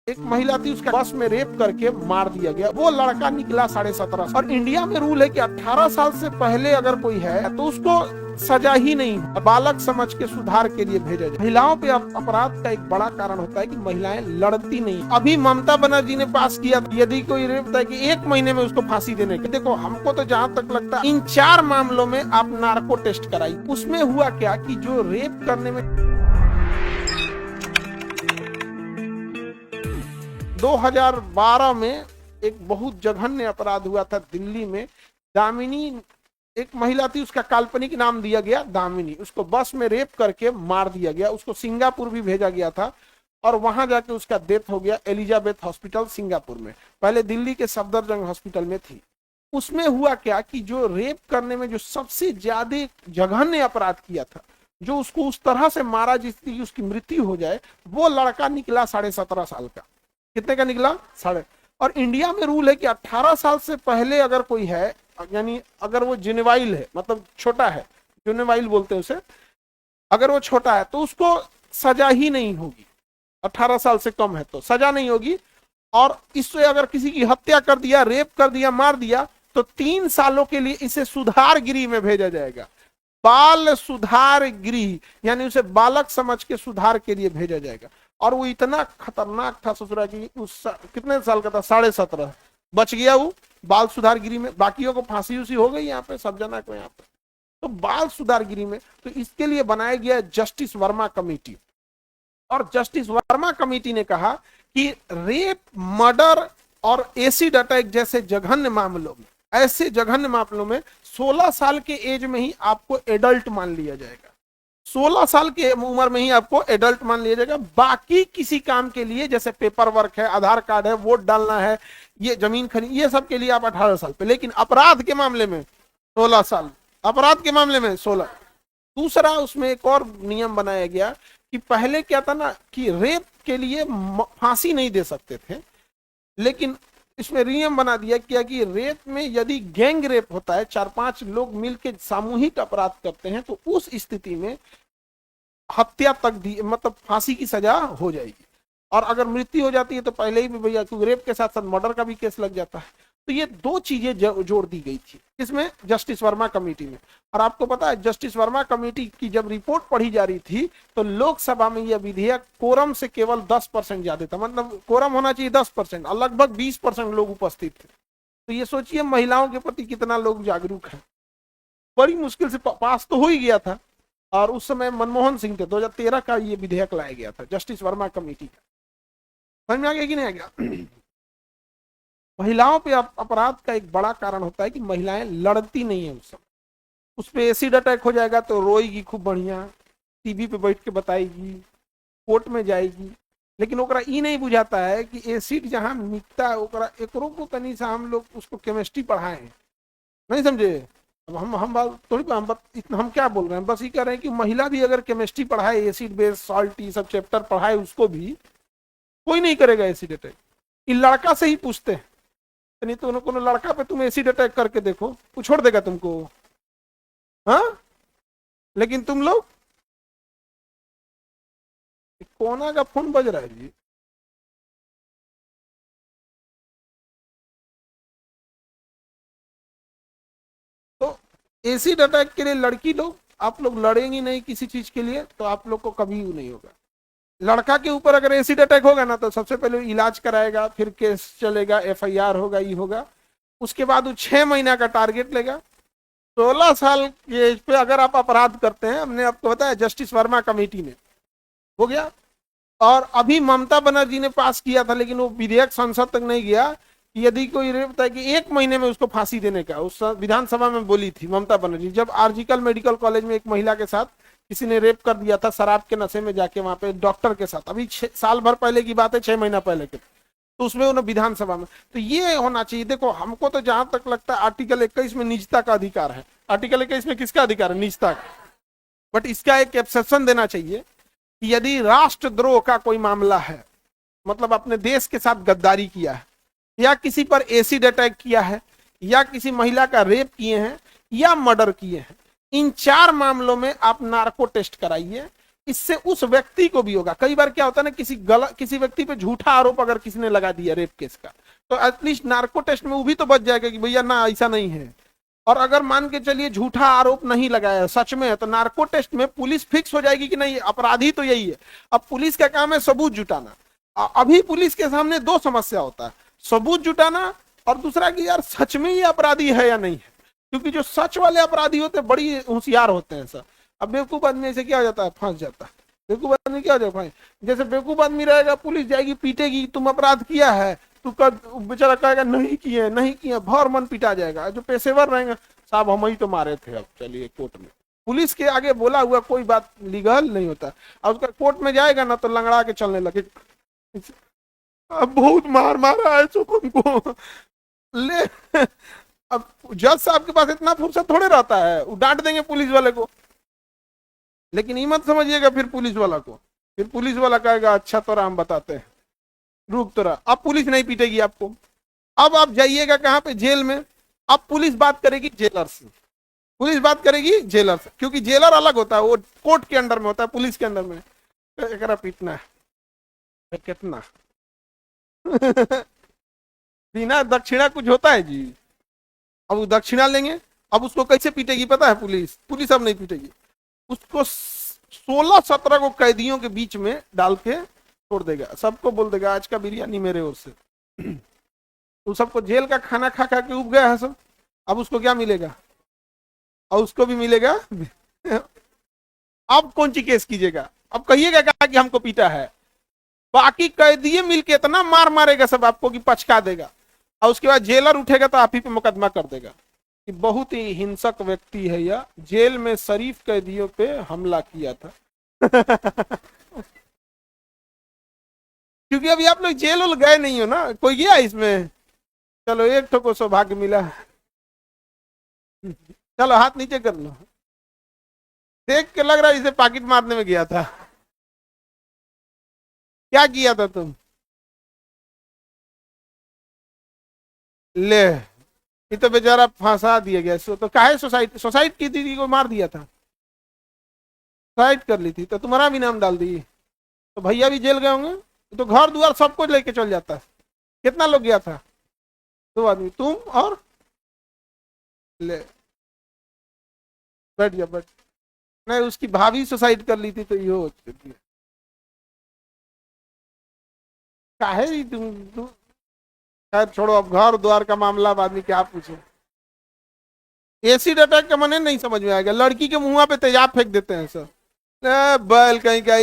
एक महिला थी, उसका बस में रेप करके मार दिया गया। वो लड़का निकला 17.5। और इंडिया में रूल है कि 18 साल से पहले अगर कोई है तो उसको सजा ही नहीं, बालक समझ के सुधार के लिए भेजा जाए। महिलाओं पे अपराध का एक बड़ा कारण होता है कि महिलाएं लड़ती नहीं। अभी ममता बनर्जी ने पास किया, यदि कोई रेप होता है कि 1 महीने में उसको फांसी देने का। देखो, हमको तो जहां तक लगता है इन 4 मामलों में आप नार्को टेस्ट कराई। उसमें हुआ क्या कि जो रेप करने में 2012 में एक बहुत जघन्य अपराध हुआ था दिल्ली में। दामिनी एक महिला थी, उसका काल्पनिक नाम दिया गया दामिनी। उसको बस में रेप करके मार दिया गया। उसको सिंगापुर भी भेजा गया था और वहां जाके उसका डेथ हो गया एलिजाबेथ हॉस्पिटल सिंगापुर में। पहले दिल्ली के सफदरजंग हॉस्पिटल में थी। उसमें हुआ क्या कि जो रेप करने में जो सबसे ज्यादा जघन्य अपराध किया था, जो उसको उस तरह से मारा जिसकी उसकी मृत्यु हो जाए, वो लड़का निकला 17.5 साल का। कितने का निकला? 7.5। और इंडिया में रूल है कि 18 साल से पहले अगर कोई है, यानी अगर वो जुनेवाइल है, मतलब छोटा है, जुनेवाइल बोलते हैं उसे, अगर वो छोटा है तो उसको सजा ही नहीं होगी। 18 साल से कम है तो सजा नहीं होगी। और इससे अगर किसी की हत्या कर दिया, रेप कर दिया, मार दिया, तो 3 सालों के लिए इसे सुधार गृह में भेजा जाएगा। बाल सुधार गृह, यानी उसे बालक समझ के सुधार के लिए भेजा जाएगा। और वो इतना खतरनाक था ससुरा की, उस कितने साल का था? 17.5। बच गया वो बाल सुधार गृह में। बाकियों को फांसी उसी हो गई यहाँ पे, सब जना को यहाँ पे। तो बाल सुधार गृह में, तो इसके लिए बनाया गया जस्टिस वर्मा कमेटी। और जस्टिस वर्मा कमेटी ने कहा कि रेप, मर्डर और एसिड अटैक जैसे जघन्य मामलों में, ऐसे जघन्य मामलों में 16 साल के एज में ही आपको एडल्ट मान लिया जाएगा। 16 साल की उम्र में ही आपको एडल्ट मान लिया जाएगा। बाकी किसी काम के लिए, जैसे पेपर वर्क है, आधार कार्ड है, वोट डालना है, ये जमीन खरीद, ये सब के लिए आप 18 साल पे। लेकिन अपराध के मामले में 16 साल, अपराध के मामले में 16। दूसरा, उसमें एक और नियम बनाया गया कि पहले क्या था ना कि रेप के लिए फांसी नहीं दे सकते थे, लेकिन इसमें नियम बना दिया क्या कि रेप में यदि गैंग रेप होता है, 4-5 लोग मिलकर सामूहिक अपराध करते हैं, तो उस स्थिति में हत्या तक दी, मतलब फांसी की सजा हो जाएगी। और अगर मृत्यु हो जाती है तो पहले ही भी भैया, क्योंकि रेप के साथ साथ मर्डर का भी केस लग जाता है। तो ये 2 चीजें जोड़ दी गई थी इसमें जस्टिस वर्मा कमेटी में। और आपको पता है, जस्टिस वर्मा कमेटी की जब रिपोर्ट पढ़ी जा रही थी तो लोकसभा में यह विधेयक कोरम से केवल 10% ज्यादा था। मतलब कोरम होना चाहिए 10% और लगभग 20% लोग उपस्थित थे। तो ये सोचिए महिलाओं के प्रति कितना लोग जागरूक हैं। बड़ी मुश्किल से पास तो हो ही गया था। और उस समय मनमोहन सिंह थे, 2013 का ये विधेयक लाया गया था जस्टिस वर्मा कमेटी का। समझ में आ गया कि नहीं आ गया? महिलाओं पे अपराध का एक बड़ा कारण होता है कि महिलाएं लड़ती नहीं है। उस समय उस पे एसिड अटैक हो जाएगा तो रोएगी खूब बढ़िया, टीवी पे बैठ के बताएगी, कोर्ट में जाएगी। लेकिन ओकरा ई नहीं बुझाता है कि एसिड जहां मिलता है, ओकरा एकरो को तनी सा हम लोग उसको केमिस्ट्री पढ़ाए, नहीं समझे? अब हम बात थोड़ी, हम क्या बोल रहे हैं, बस ये कह रहे हैं कि महिला भी अगर केमिस्ट्री पढ़ाए, एसिड बेस सॉल्ट ये सब चैप्टर पढ़ाए, उसको भी कोई नहीं करेगा एसिड अटैक। इन लड़का से ही पूछते हैं, नहीं तो उनको लड़का पे तुम एसिड अटैक करके देखो, वो छोड़ देगा तुमको। हाँ, लेकिन तुम लोग, कोना का फोन बज रहा है जी। तो एसिड अटैक के लिए लड़की लोग, आप लोग लड़ेंगी नहीं किसी चीज के लिए तो आप लोग को कभी नहीं होगा। लड़का के ऊपर अगर एसिड अटैक होगा ना तो सबसे पहले इलाज कराएगा, फिर केस चलेगा, FIR होगा, ये होगा। उसके बाद वो 6 महीना का टारगेट लेगा। 16 साल के एज पे अगर आप अपराध करते हैं, हमने आपको बताया जस्टिस वर्मा कमेटी में हो गया। और अभी ममता बनर्जी ने पास किया था, लेकिन वो विधेयक संसद तक नहीं गया कि यदि कोई रेप होता है कि 1 महीने में उसको फांसी देने का। उस विधानसभा में बोली थी ममता बनर्जी, जब आर्जिकल मेडिकल कॉलेज में एक महिला के साथ किसी ने रेप कर दिया था, शराब के नशे में जाके वहां पे डॉक्टर के साथ। अभी साल भर पहले की बात है, 6 महीना पहले के। तो उसमें उन्हें विधानसभा में, तो ये होना चाहिए। देखो, हमको तो जहां तक लगता है आर्टिकल 21 में निजता का अधिकार है। आर्टिकल 21 में किसका अधिकार है? निजता का। बट इसका एक एक्सेप्शन देना चाहिए कि यदि राष्ट्रद्रोह का कोई मामला है, मतलब अपने देश के साथ गद्दारी किया है, या किसी पर एसिड अटैक किया है, या किसी महिला का रेप किए हैं, या मर्डर किए हैं, इन 4 मामलों में आप नार्को टेस्ट कराइए। इससे उस व्यक्ति को भी होगा। कई बार क्या होता है ना, किसी व्यक्ति पे झूठा आरोप अगर किसी ने लगा दिया रेप केस का, तो एटलीस्ट नार्को टेस्ट में वो भी तो बच जाएगा कि भैया ना ऐसा नहीं है। और अगर मान के चलिए झूठा आरोप नहीं लगाया, सच में है, तो नार्को टेस्ट में पुलिस फिक्स हो जाएगी कि नहीं अपराधी तो यही है। अब पुलिस का काम है सबूत जुटाना। अभी पुलिस के सामने दो समस्या होता है, सबूत जुटाना और दूसरा कि यार सच में ये अपराधी है या नहीं है। क्योंकि जो सच वाले अपराधी होते हैं बड़ी होशियार होते हैं सर। अब बेवकूफ आदमी से क्या हो जाता है, फंस जाता है। बेवकूफ आदमी क्या हो जाता है, जैसे बेवकूफ आदमी रहेगा, पुलिस जाएगी पीटेगी, तुम अपराध किया है, तू बेचारा कहेगा नहीं किए नहीं किए, भर मन पिटा जाएगा। जो पेशेवर रहेंगे, साहब हम ही तो मारे थे, अब चलिए कोर्ट में। पुलिस के आगे बोला हुआ कोई बात लीगल नहीं होता। अब उसका कोर्ट में जाएगा ना तो लंगड़ा के चलने लगे, अब बहुत मार मारा है तो हमको ले। अब जज साहब के पास इतना फुर्सत थोड़े रहता है, वो डांट देंगे पुलिस वाले को। लेकिन ये मत समझिएगा फिर पुलिस वाला को, फिर पुलिस वाला कहेगा अच्छा तोरा हम बताते हैं, रुक तोरा। अब पुलिस नहीं पीटेगी आपको। अब आप जाइएगा कहाँ पे, जेल में। अब पुलिस बात करेगी जेलर से, पुलिस बात करेगी जेलर से, क्योंकि जेलर अलग होता है, वो कोर्ट के अंडर में होता है, पुलिस के अंडर में। एकरा पीटना है कितना बिना दक्षिणा कुछ होता है जी। अब वो दक्षिणा लेंगे, अब उसको कैसे पीटेगी पता है पुलिस? पुलिस अब नहीं पीटेगी उसको, 16-17 को कैदियों के बीच में डाल के छोड़ देगा, सबको बोल देगा आज का बिरयानी मेरे ओर से। तो सबको जेल का खाना खा खा के उब गया है सब। अब उसको क्या मिलेगा? और उसको भी मिलेगा। अब कौन सी केस कीजिएगा? अब कहिएगा कि हमको पीटा है, बाकी कैदी मिलके इतना मार मारेगा सब आपको कि पचका देगा। और उसके बाद जेलर उठेगा तो आप ही पे मुकदमा कर देगा कि बहुत ही हिंसक व्यक्ति है या जेल में शरीफ कैदियों पे हमला किया था। क्योंकि अभी आप लोग जेल उल गए नहीं हो ना, कोई गया इसमें? चलो एक ठो को सौभाग्य मिला। चलो हाथ नीचे कर लो। देख के लग रहा है इसे पॉकेट मारने में गया था। क्या किया था तुम? ले, ये तो बेचारा फंसा दिया गया। तो काहे सुसाइड की दीदी को मार दिया था, सुसाइड कर ली थी तो तुम्हारा भी नाम डाल दी। तो भैया भी जेल गए होंगे, तो घर द्वार सबको लेके चल जाता। कितना लोग गया था? 2 आदमी, तुम और ले। बैठ जा बैठ। नहीं, उसकी भाभी सुसाइड कर ली थी तो ये हो चुकी है। काहे तुम खैर छोड़ो, अब घर द्वार का मामला बाद में क्या पूछे। एसिड अटैक का मने नहीं समझ में आएगा, लड़की के मुंह पे तेजाब फेंक देते हैं सर। बैल कहीं का